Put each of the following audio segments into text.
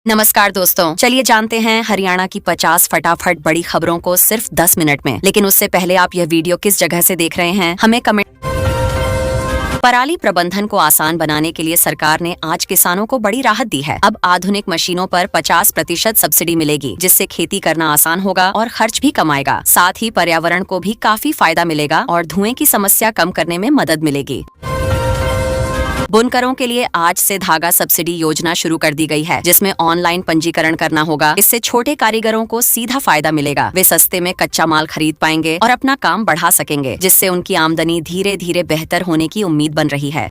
नमस्कार दोस्तों, चलिए जानते हैं हरियाणा की 50 फटाफट बड़ी खबरों को सिर्फ 10 मिनट में। लेकिन उससे पहले आप यह वीडियो किस जगह से देख रहे हैं हमें कमेंट। पराली प्रबंधन को आसान बनाने के लिए सरकार ने आज किसानों को बड़ी राहत दी है। अब आधुनिक मशीनों पर 50% सब्सिडी मिलेगी, जिससे खेती करना आसान होगा और खर्च भी कम आएगा। साथ ही पर्यावरण को भी काफी फायदा मिलेगा और धुएं की समस्या कम करने में मदद मिलेगी। बुनकरों के लिए आज से धागा सब्सिडी योजना शुरू कर दी गई है, जिसमें ऑनलाइन पंजीकरण करना होगा। इससे छोटे कारीगरों को सीधा फायदा मिलेगा। वे सस्ते में कच्चा माल खरीद पाएंगे और अपना काम बढ़ा सकेंगे, जिससे उनकी आमदनी धीरे धीरे बेहतर होने की उम्मीद बन रही है।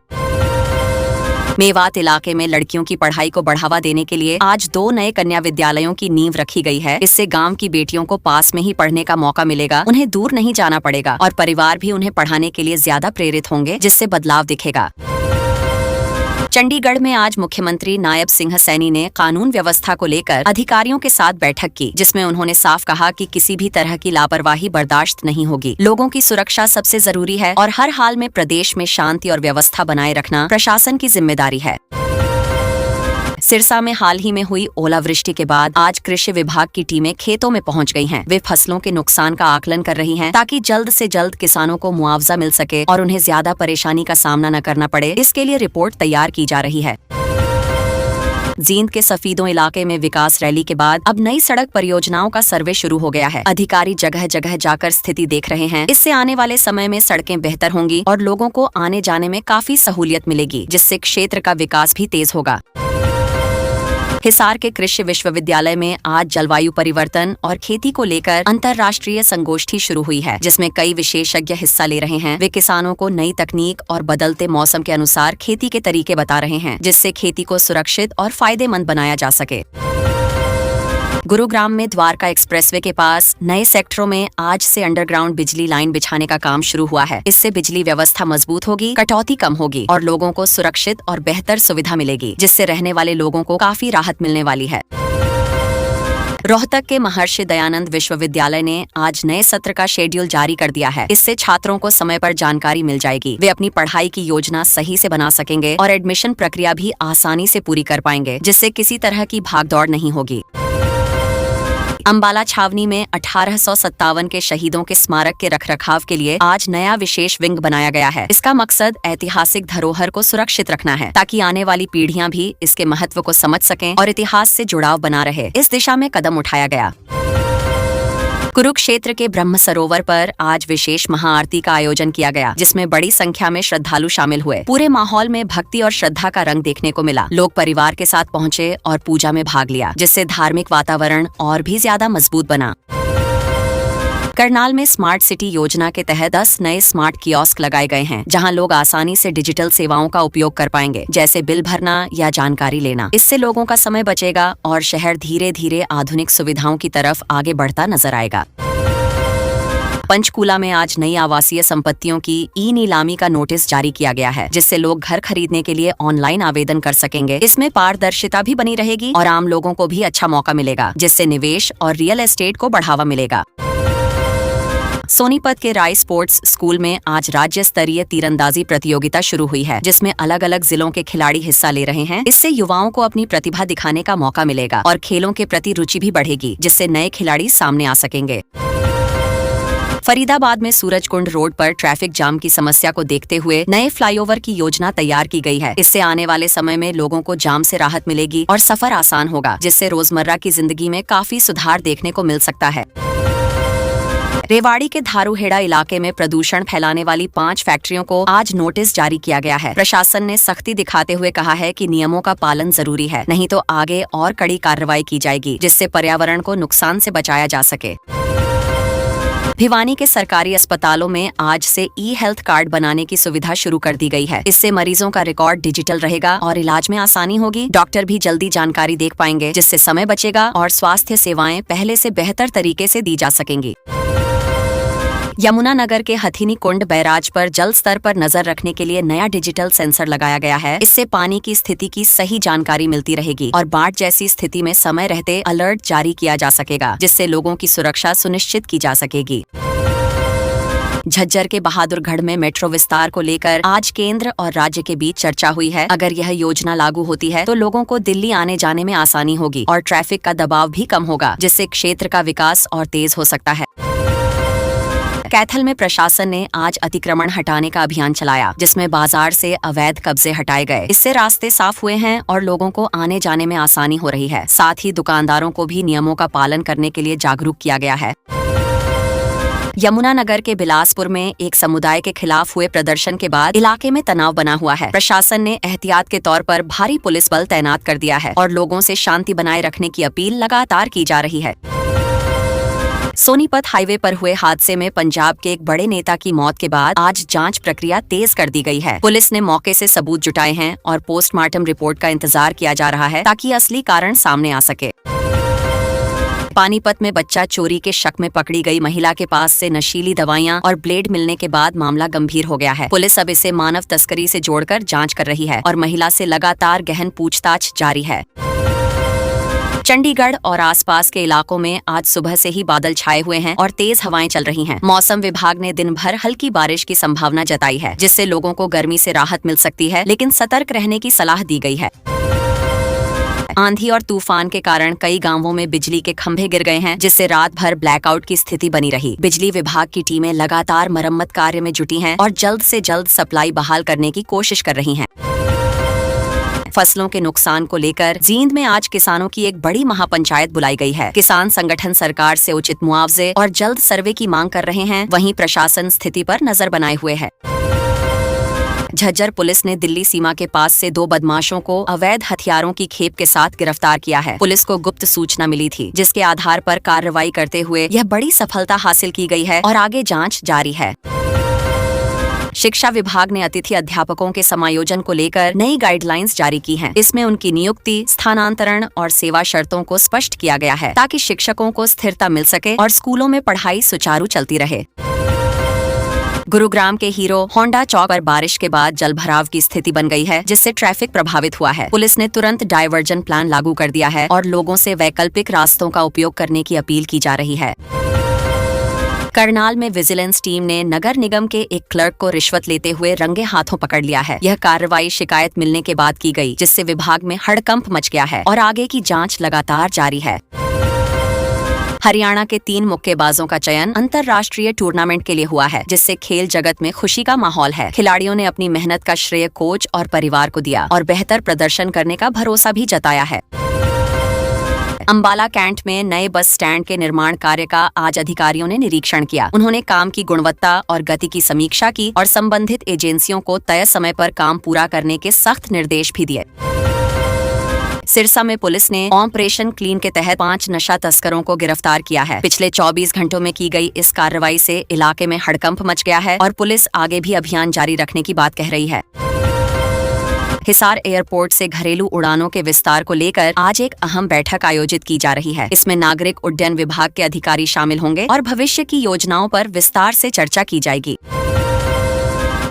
मेवात इलाके में लड़कियों की पढ़ाई को बढ़ावा देने के लिए आज 2 नए कन्या विद्यालयों की नींव रखी गई है। इससे गांव की बेटियों को पास में ही पढ़ने का मौका मिलेगा, उन्हें दूर नहीं जाना पड़ेगा और परिवार भी उन्हें पढ़ाने के लिए ज्यादा प्रेरित होंगे, जिससे बदलाव दिखेगा। चंडीगढ़ में आज मुख्यमंत्री नायब सिंह सैनी ने कानून व्यवस्था को लेकर अधिकारियों के साथ बैठक की, जिसमें उन्होंने साफ कहा कि किसी भी तरह की लापरवाही बर्दाश्त नहीं होगी। लोगों की सुरक्षा सबसे जरूरी है और हर हाल में प्रदेश में शांति और व्यवस्था बनाए रखना प्रशासन की जिम्मेदारी है। सिरसा में हाल ही में हुई ओलावृष्टि के बाद आज कृषि विभाग की टीमें खेतों में पहुंच गई हैं। वे फसलों के नुकसान का आकलन कर रही हैं, ताकि जल्द से जल्द किसानों को मुआवजा मिल सके और उन्हें ज्यादा परेशानी का सामना न करना पड़े। इसके लिए रिपोर्ट तैयार की जा रही है। जींद के सफीदों इलाके में विकास रैली के बाद अब नई सड़क परियोजनाओं का सर्वे शुरू हो गया है। अधिकारी जगह जगह जाकर स्थिति देख रहे हैं। इससे आने वाले समय में सड़कें बेहतर होंगी और लोगों को आने जाने में काफी सहूलियत मिलेगी, जिससे क्षेत्र का विकास भी तेज होगा। हिसार के कृषि विश्वविद्यालय में आज जलवायु परिवर्तन और खेती को लेकर अंतर्राष्ट्रीय संगोष्ठी शुरू हुई है, जिसमें कई विशेषज्ञ हिस्सा ले रहे हैं। वे किसानों को नई तकनीक और बदलते मौसम के अनुसार खेती के तरीके बता रहे हैं, जिससे खेती को सुरक्षित और फायदेमंद बनाया जा सके। गुरुग्राम में द्वारका एक्सप्रेसवे के पास नए सेक्टरों में आज से अंडरग्राउंड बिजली लाइन बिछाने का काम शुरू हुआ है। इससे बिजली व्यवस्था मजबूत होगी, कटौती कम होगी और लोगों को सुरक्षित और बेहतर सुविधा मिलेगी, जिससे रहने वाले लोगों को काफी राहत मिलने वाली है। रोहतक के महर्षि दयानंद विश्वविद्यालय ने आज नए सत्र का शेड्यूल जारी कर दिया है। इससे छात्रों को समय पर जानकारी मिल जाएगी। वे अपनी पढ़ाई की योजना सही से बना सकेंगे और एडमिशन प्रक्रिया भी आसानी से पूरी कर पाएंगे, जिससे किसी तरह की भागदौड़ नहीं होगी। अंबाला छावनी में 1857 के शहीदों के स्मारक के रखरखाव के लिए आज नया विशेष विंग बनाया गया है। इसका मकसद ऐतिहासिक धरोहर को सुरक्षित रखना है, ताकि आने वाली पीढ़ियां भी इसके महत्व को समझ सकें और इतिहास से जुड़ाव बना रहे। इस दिशा में कदम उठाया गया। कुरुक्षेत्र के ब्रह्म सरोवर पर आज विशेष महाआरती का आयोजन किया गया, जिसमें बड़ी संख्या में श्रद्धालु शामिल हुए। पूरे माहौल में भक्ति और श्रद्धा का रंग देखने को मिला। लोग परिवार के साथ पहुंचे और पूजा में भाग लिया, जिससे धार्मिक वातावरण और भी ज्यादा मजबूत बना। करनाल में स्मार्ट सिटी योजना के तहत 10 नए स्मार्ट कियोस्क लगाए गए हैं, जहां लोग आसानी से डिजिटल सेवाओं का उपयोग कर पाएंगे, जैसे बिल भरना या जानकारी लेना। इससे लोगों का समय बचेगा और शहर धीरे धीरे आधुनिक सुविधाओं की तरफ आगे बढ़ता नजर आएगा। पंचकूला में आज नई आवासीय संपत्तियों की ई नीलामी का नोटिस जारी किया गया है, जिससे लोग घर खरीदने के लिए ऑनलाइन आवेदन कर सकेंगे। इसमें पारदर्शिता भी बनी रहेगी और आम लोगों को भी अच्छा मौका मिलेगा, जिससे निवेश और रियल एस्टेट को बढ़ावा मिलेगा। सोनीपत के राय स्पोर्ट्स स्कूल में आज राज्य स्तरीय तीरंदाजी प्रतियोगिता शुरू हुई है, जिसमें अलग अलग जिलों के खिलाड़ी हिस्सा ले रहे हैं। इससे युवाओं को अपनी प्रतिभा दिखाने का मौका मिलेगा और खेलों के प्रति रुचि भी बढ़ेगी, जिससे नए खिलाड़ी सामने आ सकेंगे। फरीदाबाद में सूरजकुंड रोड पर ट्रैफिक जाम की समस्या को देखते हुए नए फ्लाईओवर की योजना तैयार की गई है। इससे आने वाले समय में लोगों को जाम से राहत मिलेगी और सफर आसान होगा, जिससे रोजमर्रा की जिंदगी में काफी सुधार देखने को मिल सकता है। रेवाड़ी के धारूहेड़ा इलाके में प्रदूषण फैलाने वाली 5 फैक्ट्रियों को आज नोटिस जारी किया गया है। प्रशासन ने सख्ती दिखाते हुए कहा है कि नियमों का पालन जरूरी है, नहीं तो आगे और कड़ी कार्रवाई की जाएगी, जिससे पर्यावरण को नुकसान से बचाया जा सके। भिवानी के सरकारी अस्पतालों में आज से ई हेल्थ कार्ड बनाने की सुविधा शुरू कर दी गई है। इससे मरीजों का रिकॉर्ड डिजिटल रहेगा और इलाज में आसानी होगी। डॉक्टर भी जल्दी जानकारी देख पाएंगे, जिससे समय बचेगा और स्वास्थ्य सेवाएं पहले से बेहतर तरीके से दी जा सकेंगी। यमुनानगर के हथिनी कुंड बैराज पर जल स्तर पर नजर रखने के लिए नया डिजिटल सेंसर लगाया गया है। इससे पानी की स्थिति की सही जानकारी मिलती रहेगी और बाढ़ जैसी स्थिति में समय रहते अलर्ट जारी किया जा सकेगा, जिससे लोगों की सुरक्षा सुनिश्चित की जा सकेगी। झज्जर के बहादुरगढ़ में मेट्रो विस्तार को लेकर आज केंद्र और राज्य के बीच चर्चा हुई है। अगर यह योजना लागू होती है तो लोगों को दिल्ली आने जाने में आसानी होगी और ट्रैफिक का दबाव भी कम होगा, जिससे क्षेत्र का विकास और तेज हो सकता है। कैथल में प्रशासन ने आज अतिक्रमण हटाने का अभियान चलाया, जिसमें बाजार से अवैध कब्जे हटाए गए। इससे रास्ते साफ हुए हैं और लोगों को आने जाने में आसानी हो रही है। साथ ही दुकानदारों को भी नियमों का पालन करने के लिए जागरूक किया गया है। यमुनानगर के बिलासपुर में एक समुदाय के खिलाफ हुए प्रदर्शन के बाद इलाके में तनाव बना हुआ है। प्रशासन ने एहतियात के तौर पर भारी पुलिस बल तैनात कर दिया है और लोगों से शांति बनाए रखने की अपील लगातार की जा रही है। सोनीपत हाईवे पर हुए हादसे में पंजाब के एक बड़े नेता की मौत के बाद आज जांच प्रक्रिया तेज कर दी गई है। पुलिस ने मौके से सबूत जुटाए हैं और पोस्टमार्टम रिपोर्ट का इंतजार किया जा रहा है ताकि असली कारण सामने आ सके। पानीपत में बच्चा चोरी के शक में पकड़ी गई महिला के पास से नशीली दवाइयां और ब्लेड मिलने के बाद मामला गंभीर हो गया है। पुलिस अब इसे मानव तस्करी से जोड़कर जांच कर रही है और महिला से लगातार गहन पूछताछ जारी है। चंडीगढ़ और आसपास के इलाकों में आज सुबह से ही बादल छाए हुए हैं और तेज हवाएं चल रही हैं। मौसम विभाग ने दिन भर हल्की बारिश की संभावना जताई है, जिससे लोगों को गर्मी से राहत मिल सकती है, लेकिन सतर्क रहने की सलाह दी गई है। आंधी और तूफान के कारण कई गांवों में बिजली के खंभे गिर गए हैं, जिससे रात भर ब्लैकआउट की स्थिति बनी रही। बिजली विभाग की टीमें लगातार मरम्मत कार्य में जुटी हैं और जल्द से जल्द सप्लाई बहाल करने की कोशिश कर रही हैं। फसलों के नुकसान को लेकर जींद में आज किसानों की एक बड़ी महापंचायत बुलाई गई है। किसान संगठन सरकार से उचित मुआवजे और जल्द सर्वे की मांग कर रहे हैं। वहीं प्रशासन स्थिति पर नजर बनाए हुए है। झज्जर पुलिस ने दिल्ली सीमा के पास से 2 बदमाशों को अवैध हथियारों की खेप के साथ गिरफ्तार किया है। पुलिस को गुप्त सूचना मिली थी, जिसके आधार पर कार्रवाई करते हुए यह बड़ी सफलता हासिल की गई है और आगे जांच जारी है। शिक्षा विभाग ने अतिथि अध्यापकों के समायोजन को लेकर नई गाइडलाइंस जारी की हैं। इसमें उनकी नियुक्ति, स्थानांतरण और सेवा शर्तों को स्पष्ट किया गया है, ताकि शिक्षकों को स्थिरता मिल सके और स्कूलों में पढ़ाई सुचारू चलती रहे। गुरुग्राम के हीरो होंडा चौक पर बारिश के बाद जलभराव की स्थिति बन गई है, जिससे ट्रैफिक प्रभावित हुआ है। पुलिस ने तुरंत डायवर्जन प्लान लागू कर दिया है और लोगों से वैकल्पिक रास्तों का उपयोग करने की अपील की जा रही है। करनाल में विजिलेंस टीम ने नगर निगम के एक क्लर्क को रिश्वत लेते हुए रंगे हाथों पकड़ लिया है। यह कार्रवाई शिकायत मिलने के बाद की गई, जिससे विभाग में हड़कंप मच गया है और आगे की जांच लगातार जारी है। हरियाणा के 3 मुक्केबाजों का चयन अंतर्राष्ट्रीय टूर्नामेंट के लिए हुआ है, जिससे खेल जगत में खुशी का माहौल है। खिलाड़ियों ने अपनी मेहनत का श्रेय कोच और परिवार को दिया और बेहतर प्रदर्शन करने का भरोसा भी जताया है। अंबाला कैंट में नए बस स्टैंड के निर्माण कार्य का आज अधिकारियों ने निरीक्षण किया। उन्होंने काम की गुणवत्ता और गति की समीक्षा की और संबंधित एजेंसियों को तय समय पर काम पूरा करने के सख्त निर्देश भी दिए। सिरसा में पुलिस ने ऑपरेशन क्लीन के तहत 5 नशा तस्करों को गिरफ्तार किया है। पिछले 24 घंटों में की गई इस कार्रवाई से इलाके में हड़कंप मच गया है और पुलिस आगे भी अभियान जारी रखने की बात कह रही है। हिसार एयरपोर्ट से घरेलू उड़ानों के विस्तार को लेकर आज एक अहम बैठक आयोजित की जा रही है। इसमें नागरिक उड्डयन विभाग के अधिकारी शामिल होंगे और भविष्य की योजनाओं पर विस्तार से चर्चा की जाएगी।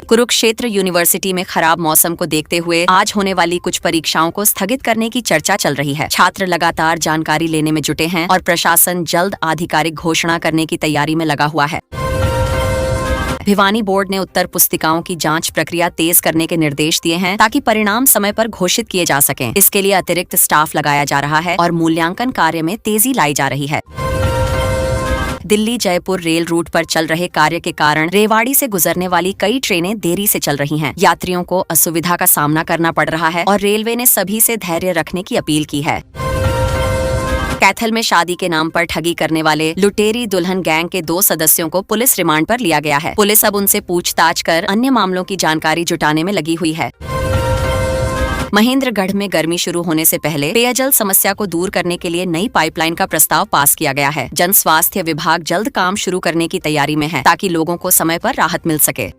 कुरुक्षेत्र यूनिवर्सिटी में खराब मौसम को देखते हुए आज होने वाली कुछ परीक्षाओं को स्थगित करने की चर्चा चल रही है। छात्र लगातार जानकारी लेने में जुटे हैं और प्रशासन जल्द आधिकारिक घोषणा करने की तैयारी में लगा हुआ है। भिवानी बोर्ड ने उत्तर पुस्तिकाओं की जांच प्रक्रिया तेज करने के निर्देश दिए हैं, ताकि परिणाम समय पर घोषित किए जा सकें। इसके लिए अतिरिक्त स्टाफ लगाया जा रहा है और मूल्यांकन कार्य में तेजी लाई जा रही है। दिल्ली जयपुर रेल रूट पर चल रहे कार्य के कारण रेवाड़ी से गुजरने वाली कई ट्रेनें देरी से चल रही हैं। यात्रियों को असुविधा का सामना करना पड़ रहा है और रेलवे ने सभी से धैर्य रखने की अपील की है। कैथल में शादी के नाम पर ठगी करने वाले लुटेरी दुल्हन गैंग के 2 सदस्यों को पुलिस रिमांड पर लिया गया है। पुलिस अब उनसे पूछताछ कर अन्य मामलों की जानकारी जुटाने में लगी हुई है। महेंद्रगढ़ में गर्मी शुरू होने से पहले पेयजल समस्या को दूर करने के लिए नई पाइपलाइन का प्रस्ताव पास किया गया है। जन स्वास्थ्य विभाग जल्द काम शुरू करने की तैयारी में है, ताकि लोगों को समय पर राहत मिल सके।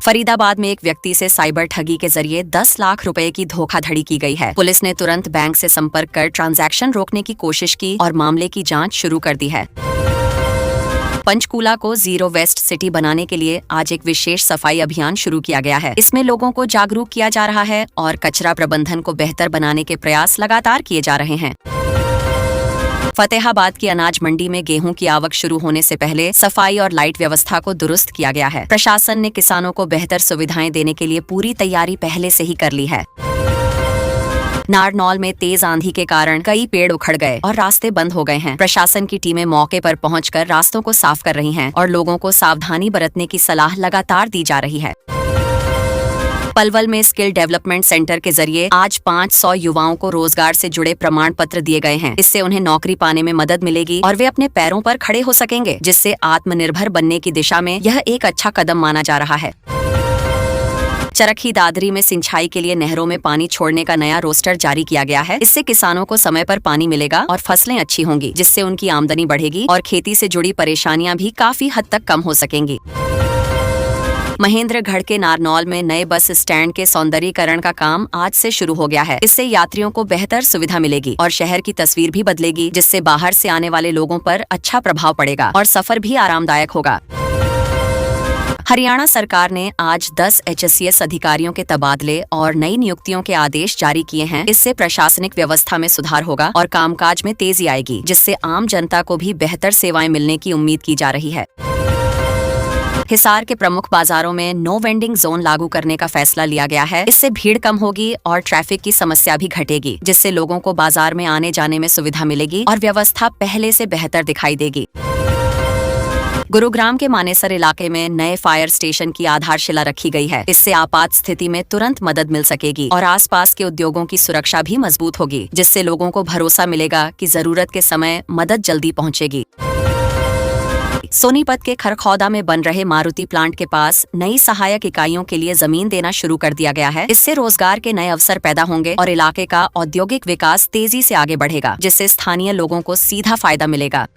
फरीदाबाद में एक व्यक्ति से साइबर ठगी के जरिए 10 लाख रुपए की धोखाधड़ी की गई है। पुलिस ने तुरंत बैंक से संपर्क कर ट्रांजैक्शन रोकने की कोशिश की और मामले की जांच शुरू कर दी है। पंचकूला को जीरो वेस्ट सिटी बनाने के लिए आज एक विशेष सफाई अभियान शुरू किया गया है। इसमें लोगों को जागरूक किया जा रहा है और कचरा प्रबंधन को बेहतर बनाने के प्रयास लगातार किए जा रहे हैं। फतेहाबाद की अनाज मंडी में गेहूं की आवक शुरू होने से पहले सफाई और लाइट व्यवस्था को दुरुस्त किया गया है। प्रशासन ने किसानों को बेहतर सुविधाएं देने के लिए पूरी तैयारी पहले से ही कर ली है। नारनौल में तेज आंधी के कारण कई पेड़ उखड़ गए और रास्ते बंद हो गए हैं। प्रशासन की टीमें मौके पर पहुंचकर रास्तों को साफ कर रही हैं और लोगों को सावधानी बरतने की सलाह लगातार दी जा रही है। पलवल में स्किल डेवलपमेंट सेंटर के जरिए आज 500 युवाओं को रोजगार से जुड़े प्रमाण पत्र दिए गए हैं। इससे उन्हें नौकरी पाने में मदद मिलेगी और वे अपने पैरों पर खड़े हो सकेंगे, जिससे आत्मनिर्भर बनने की दिशा में यह एक अच्छा कदम माना जा रहा है। चरखी दादरी में सिंचाई के लिए नहरों में पानी छोड़ने का नया रोस्टर जारी किया गया है। इससे किसानों को समय पर पानी मिलेगा और फसलें अच्छी होंगी, जिससे उनकी आमदनी बढ़ेगी और खेती से जुड़ी परेशानियां भी काफी हद तक कम हो सकेंगी। महेंद्रगढ़ के नारनौल में नए बस स्टैंड के सौंदर्यीकरण का काम आज से शुरू हो गया है। इससे यात्रियों को बेहतर सुविधा मिलेगी और शहर की तस्वीर भी बदलेगी, जिससे बाहर से आने वाले लोगों पर अच्छा प्रभाव पड़ेगा और सफर भी आरामदायक होगा। हरियाणा सरकार ने आज 10 HSCS अधिकारियों के तबादले और नई नियुक्तियों के आदेश जारी किए हैं। इससे प्रशासनिक व्यवस्था में सुधार होगा और कामकाज में तेजी आएगी, जिससे आम जनता को भी बेहतर सेवाएं मिलने की उम्मीद की जा रही है। हिसार के प्रमुख बाजारों में नो वेंडिंग जोन लागू करने का फैसला लिया गया है। इससे भीड़ कम होगी और ट्रैफिक की समस्या भी घटेगी, जिससे लोगों को बाजार में आने जाने में सुविधा मिलेगी और व्यवस्था पहले से बेहतर दिखाई देगी। गुरुग्राम के मानेसर इलाके में नए फायर स्टेशन की आधारशिला रखी गई है। इससे आपात स्थिति में तुरंत मदद मिल सकेगी और आसपास के उद्योगों की सुरक्षा भी मजबूत होगी, जिससे लोगों को भरोसा मिलेगा कि जरूरत के समय मदद जल्दी पहुंचेगी। सोनीपत के खरखौदा में बन रहे मारुति प्लांट के पास नई सहायक इकाइयों के लिए जमीन देना शुरू कर दिया गया है। इससे रोजगार के नए अवसर पैदा होंगे और इलाके का औद्योगिक विकास तेजी से आगे बढ़ेगा, जिससे स्थानीय लोगों को सीधा फायदा मिलेगा।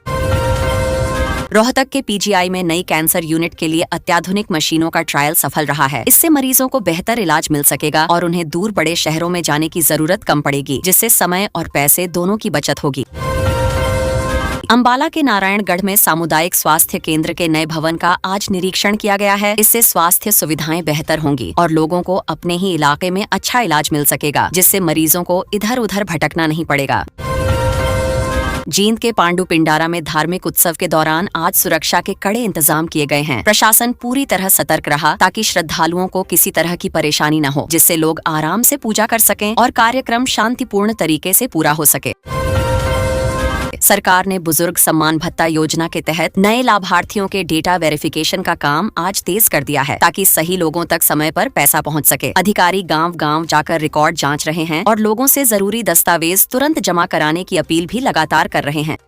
रोहतक के PGI में नई कैंसर यूनिट के लिए अत्याधुनिक मशीनों का ट्रायल सफल रहा है। इससे मरीजों को बेहतर इलाज मिल सकेगा और उन्हें दूर बड़े शहरों में जाने की जरूरत कम पड़ेगी, जिससे समय और पैसे दोनों की बचत होगी। अंबाला के नारायणगढ़ में सामुदायिक स्वास्थ्य केंद्र के नए भवन का आज निरीक्षण किया गया है। इससे स्वास्थ्य सुविधाएं बेहतर होंगी और लोगों को अपने ही इलाके में अच्छा इलाज मिल सकेगा, जिससे मरीजों को इधर उधर भटकना नहीं पड़ेगा। जींद के पांडु पिंडारा में धार्मिक उत्सव के दौरान आज सुरक्षा के कड़े इंतजाम किए गए हैं। प्रशासन पूरी तरह सतर्क रहा ताकि श्रद्धालुओं को किसी तरह की परेशानी न हो, जिससे लोग आराम से पूजा कर सकें और कार्यक्रम शांतिपूर्ण तरीके से पूरा हो सके। सरकार ने बुजुर्ग सम्मान भत्ता योजना के तहत नए लाभार्थियों के डेटा वेरिफिकेशन का काम आज तेज कर दिया है, ताकि सही लोगों तक समय पर पैसा पहुंच सके। अधिकारी गांव-गांव जाकर रिकॉर्ड जांच रहे हैं और लोगों से जरूरी दस्तावेज तुरंत जमा कराने की अपील भी लगातार कर रहे हैं।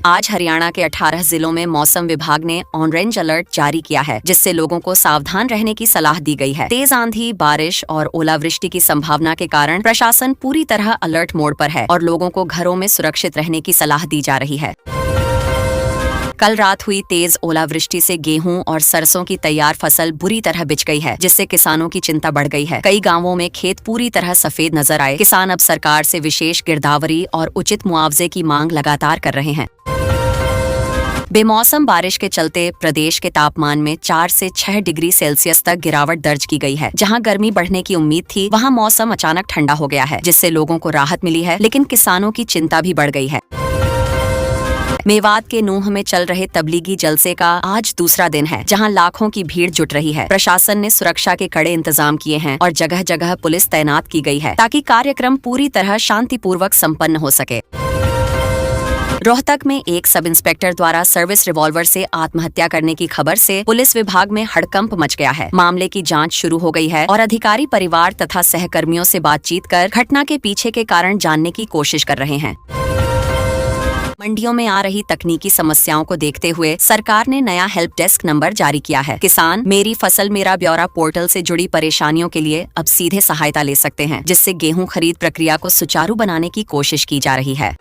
आज हरियाणा के 18 जिलों में मौसम विभाग ने ऑरेंज अलर्ट जारी किया है, जिससे लोगों को सावधान रहने की सलाह दी गई है। तेज आंधी, बारिश और ओलावृष्टि की संभावना के कारण प्रशासन पूरी तरह अलर्ट मोड पर है और लोगों को घरों में सुरक्षित रहने की सलाह दी जा रही है। कल रात हुई तेज ओलावृष्टि से गेहूं और सरसों की तैयार फसल बुरी तरह बिछ गई है, जिससे किसानों की चिंता बढ़ गई है। कई गांवों में खेत पूरी तरह सफेद नजर आए। किसान अब सरकार से विशेष गिरदावरी और उचित मुआवजे की मांग लगातार कर रहे हैं। बेमौसम बारिश के चलते प्रदेश के तापमान में 4 से 6 डिग्री सेल्सियस तक गिरावट दर्ज की गई है। जहां गर्मी बढ़ने की उम्मीद थी, वहां मौसम अचानक ठंडा हो गया है, जिससे लोगों को राहत मिली है, लेकिन किसानों की चिंता भी बढ़ गई है। मेवात के नूह में चल रहे तबलीगी जलसे का आज दूसरा दिन है, जहां लाखों की भीड़ जुट रही है। प्रशासन ने सुरक्षा के कड़े इंतजाम किए हैं और जगह जगह पुलिस तैनात की गई है, ताकि कार्यक्रम पूरी तरह शांतिपूर्वक संपन्न हो सके। रोहतक में एक सब इंस्पेक्टर द्वारा सर्विस रिवॉल्वर से आत्महत्या करने की खबर से पुलिस विभाग में हड़कंप मच गया है। मामले की जांच शुरू हो गई है और अधिकारी परिवार तथा सहकर्मियों से बातचीत कर घटना के पीछे के कारण जानने की कोशिश कर रहे हैं। मंडियों में आ रही तकनीकी समस्याओं को देखते हुए सरकार ने नया हेल्प डेस्क नंबर जारी किया है। किसान मेरी फसल मेरा ब्यौरा पोर्टल से जुड़ी परेशानियों के लिए अब सीधे सहायता ले सकते हैं, जिससे गेहूं खरीद प्रक्रिया को सुचारू बनाने की कोशिश की जा रही है।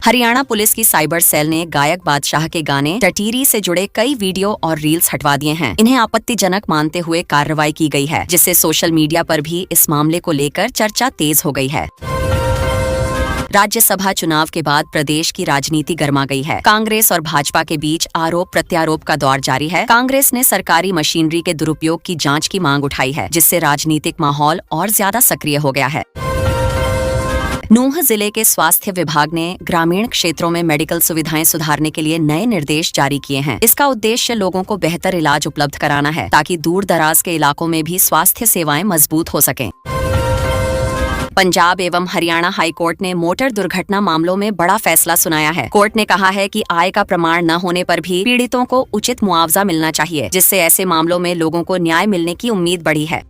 हरियाणा पुलिस की साइबर सेल ने गायक बादशाह के गाने टटीरी से जुड़े कई वीडियो और रील्स हटवा दिए हैं। इन्हें आपत्तिजनक मानते हुए कार्रवाई की गई है, जिससे सोशल मीडिया पर भी इस मामले को लेकर चर्चा तेज हो गई है। राज्यसभा चुनाव के बाद प्रदेश की राजनीति गर्मा गई है। कांग्रेस और भाजपा के बीच आरोप प्रत्यारोप का दौर जारी है। कांग्रेस ने सरकारी मशीनरी के दुरुपयोग की जांच की मांग उठाई है, जिससे राजनीतिक माहौल और ज्यादा सक्रिय हो गया है। नूंह जिले के स्वास्थ्य विभाग ने ग्रामीण क्षेत्रों में मेडिकल सुविधाएं सुधारने के लिए नए निर्देश जारी किए हैं। इसका उद्देश्य लोगों को बेहतर इलाज उपलब्ध कराना है ताकि दूर दराज के इलाकों में भी स्वास्थ्य सेवाएं मजबूत हो सकें। पंजाब एवं हरियाणा हाई कोर्ट ने मोटर दुर्घटना मामलों में बड़ा फैसला सुनाया है। कोर्ट ने कहा है कि आय का प्रमाण न होने पर भी पीड़ितों को उचित मुआवजा मिलना चाहिए, जिससे ऐसे मामलों में लोगों को न्याय मिलने की उम्मीद बढ़ी है।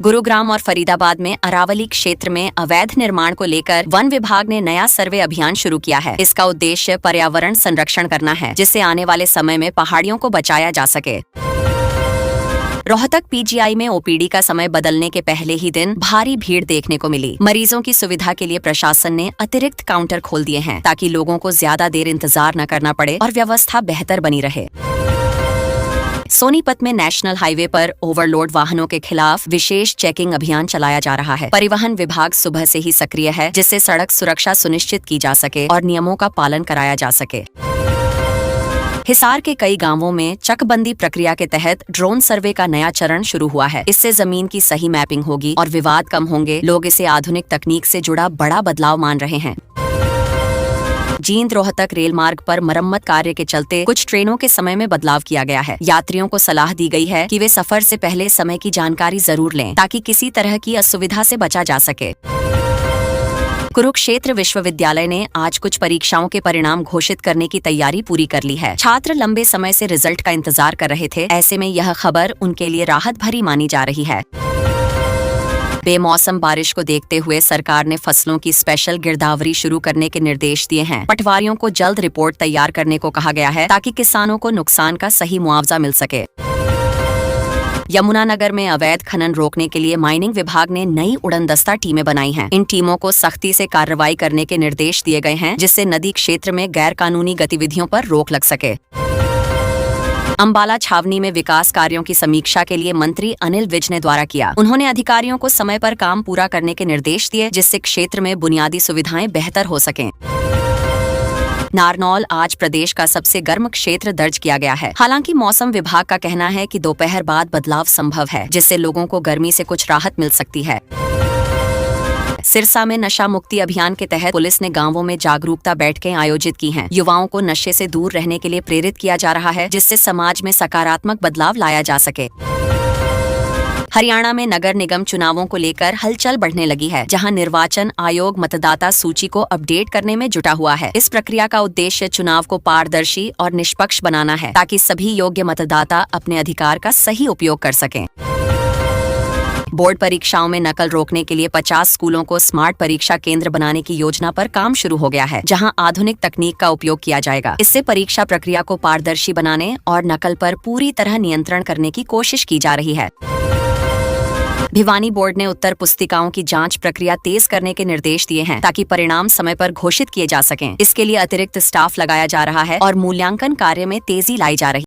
गुरुग्राम और फरीदाबाद में अरावली क्षेत्र में अवैध निर्माण को लेकर वन विभाग ने नया सर्वे अभियान शुरू किया है। इसका उद्देश्य पर्यावरण संरक्षण करना है, जिससे आने वाले समय में पहाड़ियों को बचाया जा सके। रोहतक पीजीआई में ओपीडी का समय बदलने के पहले ही दिन भारी भीड़ देखने को मिली। मरीजों की सुविधा के लिए प्रशासन ने अतिरिक्त काउंटर खोल दिए हैं ताकि लोगों को ज्यादा देर इंतजार न करना पड़े और व्यवस्था बेहतर बनी रहे। सोनीपत में नेशनल हाईवे पर ओवरलोड वाहनों के खिलाफ विशेष चेकिंग अभियान चलाया जा रहा है। परिवहन विभाग सुबह से ही सक्रिय है, जिससे सड़क सुरक्षा सुनिश्चित की जा सके और नियमों का पालन कराया जा सके। हिसार के कई गांवों में चकबंदी प्रक्रिया के तहत ड्रोन सर्वे का नया चरण शुरू हुआ है। इससे जमीन की सही मैपिंग होगी और विवाद कम होंगे। लोग इसे आधुनिक तकनीक से जुड़ा बड़ा बदलाव मान रहे हैं। जींद रोहतक रेल मार्ग पर मरम्मत कार्य के चलते कुछ ट्रेनों के समय में बदलाव किया गया है। यात्रियों को सलाह दी गई है कि वे सफर से पहले समय की जानकारी जरूर लें ताकि किसी तरह की असुविधा से बचा जा सके। कुरुक्षेत्र विश्वविद्यालय ने आज कुछ परीक्षाओं के परिणाम घोषित करने की तैयारी पूरी कर ली है। छात्र लंबे समय से रिजल्ट का इंतजार कर रहे थे। ऐसे में यह खबर उनके लिए राहत भरी मानी जा रही है। बेमौसम बारिश को देखते हुए सरकार ने फसलों की स्पेशल गिरदावरी शुरू करने के निर्देश दिए हैं। पटवारियों को जल्द रिपोर्ट तैयार करने को कहा गया है ताकि किसानों को नुकसान का सही मुआवजा मिल सके। यमुनानगर में अवैध खनन रोकने के लिए माइनिंग विभाग ने नई उड़नदस्ता टीमें बनाई हैं। इन टीमों को सख्ती से कार्रवाई करने के निर्देश दिए गए हैं, जिससे नदी क्षेत्र में गैर कानूनी गतिविधियों पर रोक लग सके। अंबाला छावनी में विकास कार्यों की समीक्षा के लिए मंत्री अनिल विज ने द्वारा किया। उन्होंने अधिकारियों को समय पर काम पूरा करने के निर्देश दिए, जिससे क्षेत्र में बुनियादी सुविधाएं बेहतर हो सकें। नारनौल आज प्रदेश का सबसे गर्म क्षेत्र दर्ज किया गया है। हालांकि मौसम विभाग का कहना है कि दोपहर बाद बदलाव संभव है, जिससे लोगों को गर्मी से कुछ राहत मिल सकती है। सिरसा में नशा मुक्ति अभियान के तहत पुलिस ने गांवों में जागरूकता बैठकें आयोजित की हैं। युवाओं को नशे से दूर रहने के लिए प्रेरित किया जा रहा है, जिससे समाज में सकारात्मक बदलाव लाया जा सके। हरियाणा में नगर निगम चुनावों को लेकर हलचल बढ़ने लगी है, जहां निर्वाचन आयोग मतदाता सूची को अपडेट करने में जुटा हुआ है। इस प्रक्रिया का उद्देश्य चुनाव को पारदर्शी और निष्पक्ष बनाना है, ताकि सभी योग्य मतदाता अपने अधिकार का सही उपयोग कर सकें। बोर्ड परीक्षाओं में नकल रोकने के लिए 50 स्कूलों को स्मार्ट परीक्षा केंद्र बनाने की योजना पर काम शुरू हो गया है, जहां आधुनिक तकनीक का उपयोग किया जाएगा। इससे परीक्षा प्रक्रिया को पारदर्शी बनाने और नकल पर पूरी तरह नियंत्रण करने की कोशिश की जा रही है। भिवानी बोर्ड ने उत्तर पुस्तिकाओं की जांच प्रक्रिया तेज करने के निर्देश दिए हैं, ताकि परिणाम समय पर घोषित किए जा सकें। इसके लिए अतिरिक्त स्टाफ लगाया जा रहा है और मूल्यांकन कार्य में तेजी लाई जा रही है।